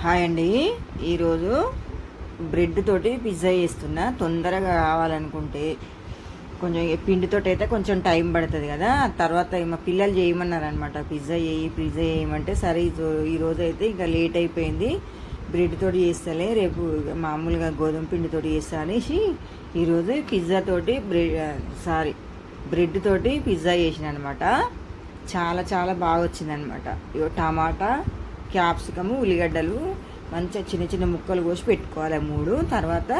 Hi అండి. ఈరోజు bread తోటి పిజ్జా చేస్తున్నా. తొందరగా కావాలనుకుంటే కొంచెం పిండితోటి అయితే కొంచెం టైం పడుతుంది కదా. తర్వాత మా పిల్లలు చేయమన్నారనమాట, పిజ్జా చేయమంటే సరే ఈరోజు అయితే ఇంకా లేట్ అయిపోయింది, బ్రెడ్ తోటి చేస్తలే, రేపు మామూలుగా గోధుమ పిండితోటి చేస్తా అనేసి ఈరోజు బ్రెడ్ తోటి పిజ్జా చేసిన అనమాట. చాలా చాలా బాగా వచ్చిందనమాట. ఇగో టమాటా, క్యాప్సికము, ఉల్లిగడ్డలు మంచిగా చిన్న చిన్న ముక్కలు కోసి పెట్టుకోవాలి 3. తర్వాత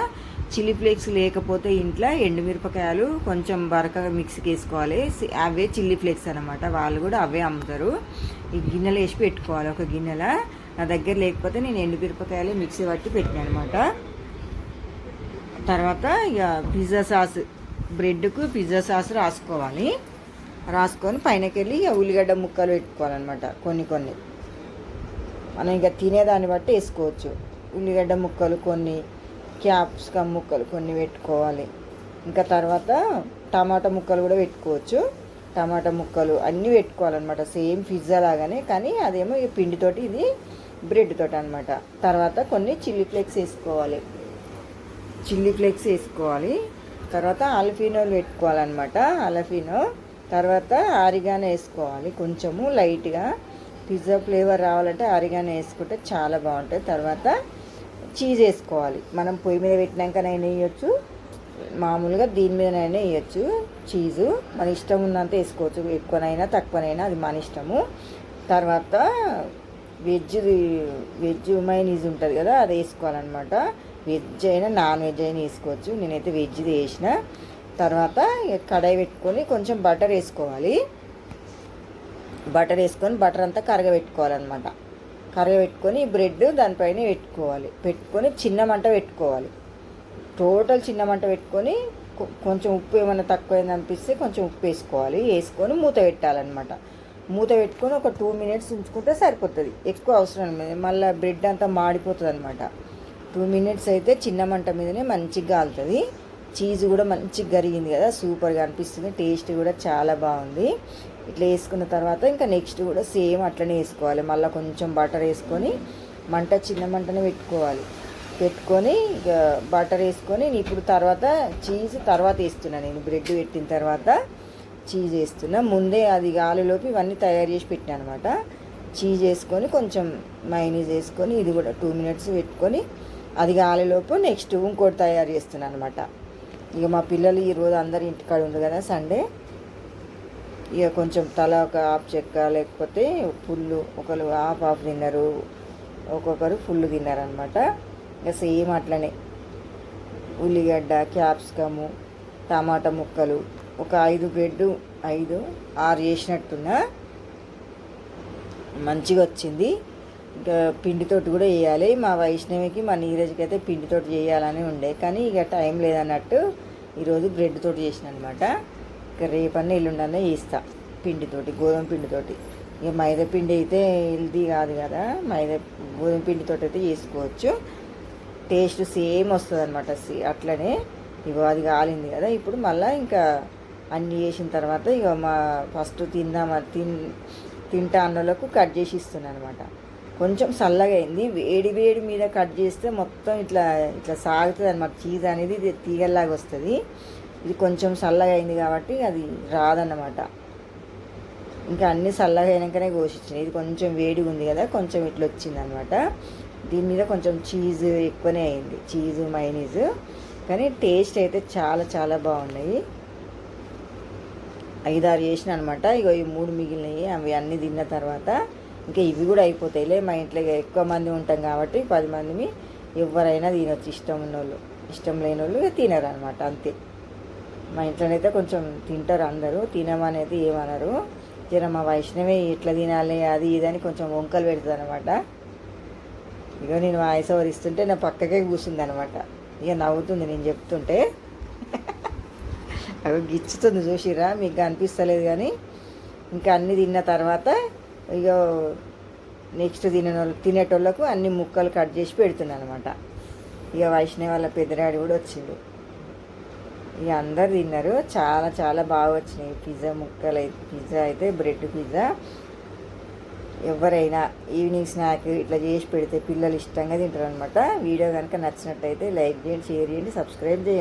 చిల్లీ ఫ్లేక్స్ లేకపోతే ఇంట్లో ఎండుమిరపకాయలు కొంచెం బరకగా మిక్సీకి వేసుకోవాలి. అవే చిల్లీ ఫ్లేక్స్ అనమాట, వాళ్ళు కూడా అవే అమ్ముతారు. ఈ గిన్నెలు వేసి పెట్టుకోవాలి. ఒక గిన్నెల నా దగ్గర లేకపోతే నేను ఎండుమిరపకాయలు మిక్సీ పట్టి పెట్టినా అనమాట. తర్వాత ఇక పిజ్జా సాస్, బ్రెడ్కు పిజ్జా సాస్ రాసుకొని పైనకెళ్ళి ఇక ఉల్లిగడ్డ ముక్కలు పెట్టుకోవాలన్నమాట. కొన్ని మనం ఇక తినేదాన్ని బట్టి వేసుకోవచ్చు. ఉల్లిగడ్డ ముక్కలు కొన్ని, క్యాప్సికమ్ ముక్కలు కొన్ని పెట్టుకోవాలి. ఇంకా తర్వాత టమాటా ముక్కలు కూడా పెట్టుకోవచ్చు. టమాటా ముక్కలు అన్నీ పెట్టుకోవాలన్నమాట, సేమ్ పిజ్జా లాగానే, కానీ అదేమో ఇక పిండితోటి, ఇది బ్రెడ్ తోటి అనమాట. తర్వాత కొన్ని చిల్లీ ఫ్లేక్స్ వేసుకోవాలి. తర్వాత ఆలఫీనోలు పెట్టుకోవాలన్నమాట, ఆలఫీనో. తర్వాత ఆరిగానో వేసుకోవాలి కొంచెము లైట్గా. పిజ్జా ఫ్లేవర్ రావాలంటే ఆరిగానో వేసుకుంటే చాలా బాగుంటుంది. తర్వాత చీజ్ వేసుకోవాలి. మనం పొయ్యి మీద పెట్టినాకనైనా వేయచ్చు, మామూలుగా దీని మీదనైనా వేయచ్చు. చీజు మన ఇష్టం ఉన్నంత వేసుకోవచ్చు, ఎక్కువనైనా తక్కువనైనా, అది మన ఇష్టము. తర్వాత వెజ్ మైనీస్ ఉంటుంది కదా, అది వేసుకోవాలన్నమాట. వెజ్ అయినా నాన్ వెజ్ అయినా వేసుకోవచ్చు, నేనైతే వెజ్ది వేసిన. తర్వాత కడాయి పెట్టుకొని కొంచెం బటర్ వేసుకోవాలి. బటర్ అంతా కరగబెట్టుకోవాలన్నమాట. కరగబెట్టుకొని బ్రెడ్ దానిపైన పెట్టుకొని చిన్న మంట పెట్టుకోవాలి. టోటల్ చిన్న మంట పెట్టుకొని కొంచెం ఉప్పు ఏమైనా తక్కువైంది అనిపిస్తే కొంచెం ఉప్పు వేసుకొని మూత పెట్టాలన్నమాట. మూత పెట్టుకొని ఒక 2 minutes ఉంచుకుంటే సరిపోతుంది, ఎక్కువ అవసరం లేదు, మళ్ళీ బ్రెడ్ అంతా మాడిపోతుంది అనమాట. 2 minutes అయితే చిన్న మంట మీదనే మంచిగా కాలుతుంది. చీజ్ కూడా మంచిగా గరిగింది కదా, సూపర్గా అనిపిస్తుంది, టేస్ట్ కూడా చాలా బాగుంది. ఇట్లా వేసుకున్న తర్వాత ఇంకా నెక్స్ట్ కూడా సేమ్ అట్లనే వేసుకోవాలి. మళ్ళీ కొంచెం బటర్ వేసుకొని చిన్న మంటనే పెట్టుకొని ఇక బటర్ వేసుకొని ఇప్పుడు తర్వాత చీజ్ తర్వాత వేస్తున్నాను నేను. బ్రెడ్ పెట్టిన తర్వాత చీజ్ వేస్తున్నా. ముందే అది గాలిలోకి ఇవన్నీ తయారు చేసి పెట్టినా అనమాట. చీజ్ వేసుకొని కొంచెం మైనీస్ వేసుకొని ఇది కూడా 2 minutes పెట్టుకొని అది గాలిలోపు నెక్స్ట్ ఇంకోటి తయారు చేస్తున్నాను అనమాట. ఇక మా పిల్లలు ఈరోజు అందరు ఇంటికాడ ఉంది కదా, సండే. ఇక కొంచెం తల ఒక హాఫ్ చెక్క, లేకపోతే ఫుల్, ఒకరు హాఫ్ తిన్నారు, ఒక్కొక్కరు ఫుల్ తిన్నారనమాట. ఇక సేమ్ అట్లనే ఉల్లిగడ్డ, క్యాప్సికము, టమాటా ముక్కలు, ఒక 5 బ్రెడ్ 5-6 చేసినట్టున్నా, మంచిగా వచ్చింది. ఇంకా పిండితోటి కూడా వేయాలి. మా వైష్ణవికి, మా నీరజ్కి అయితే పిండితోటి చేయాలని ఉండే, కానీ ఇక టైం లేదన్నట్టు ఈరోజు బ్రెడ్ తోటి చేసిన అనమాట. ఇక రేపన్నా ఎల్లుండన్నా చేస్తా పిండితోటి, గోధుమ పిండితోటి. ఇక మైదా పిండి అయితే హెల్తీ కాదు కదా, గోధుమ పిండితోటి అయితే చేసుకోవచ్చు, టేస్ట్ సేమ్ వస్తుంది అనమాట. అట్లనే ఇగో అది కాలింది కదా. ఇప్పుడు మళ్ళీ ఇంకా అన్నీ చేసిన తర్వాత ఇక ఫస్ట్ తింటా అన్నోళ్ళకు కట్ చేసి ఇస్తున్నాను అనమాట. కొంచెం చల్లగా అయింది, వేడి మీద కట్ చేస్తే మొత్తం ఇట్లా సాగుతుంది అనమాట. చీజ్ అనేది ఇది తీగల్లాగా వస్తుంది. ఇది కొంచెం చల్లగా అయింది కాబట్టి అది రాదన్నమాట. ఇంకా అన్నీ చల్లగా అయినాకనే కోసిచ్చినాయి. ఇది కొంచెం వేడిగా ఉంది కదా, కొంచెం ఇట్లా వచ్చిందనమాట. దీని మీద కొంచెం చీజ్ ఎక్కువనే అయింది, చీజు మైనీస్, కానీ టేస్ట్ అయితే చాలా చాలా బాగున్నాయి. 5-6 చేసిన అనమాట. ఇక ఈ 3 మిగిలినవి, అవి అన్నీ తిన్న తర్వాత ఇంకా ఇవి కూడా అయిపోతాయిలే. మా ఇంట్లో ఎక్కువ మంది ఉంటాం కాబట్టి 10 మందిని ఎవరైనా తినొచ్చు, ఇష్టం ఉన్నోళ్ళు. ఇష్టం లేని వాళ్ళు తినరు అనమాట, అంతే. మా ఇంట్లోనైతే కొంచెం తింటారు అందరూ, తినమనేది ఏమనరు. జర మా వైష్ణవి ఎట్లా తినాలి అది ఇదని కొంచెం వంకలు పెడుతుంది అనమాట. ఇక నేను వాయిస్ ఓవర్ ఇస్తుంటే నా పక్కకే కూర్చుంది అనమాట. ఇక నవ్వుతుంది నేను చెప్తుంటే, అవి గిచ్చుతుంది, చూసిరా, మీకు కనిపిస్తలేదు కానీ. ఇంకా అన్నీ తిన్న తర్వాత ఇక నెక్స్ట్ తినేటోళ్ళకు అన్ని ముక్కలు కట్ చేసి పెడుతున్నాను అనమాట. ఇక వైష్ణవి వాళ్ళ పెద్దడాడి కూడా వచ్చిండు. ఇక అందరు తిన్నారు, చాలా చాలా బాగా వచ్చినాయి పిజ్జా ముక్కలు. పిజ్జా అయితే బ్రెడ్ పిజ్జా ఎవరైనా ఈవినింగ్ స్నాక్ ఇట్లా చేసి పెడితే పిల్లలు ఇష్టంగా తింటారు అనమాట. వీడియో కనుక నచ్చినట్టయితే లైక్ చేయండి, షేర్ చేయండి, సబ్స్క్రైబ్ చేయండి.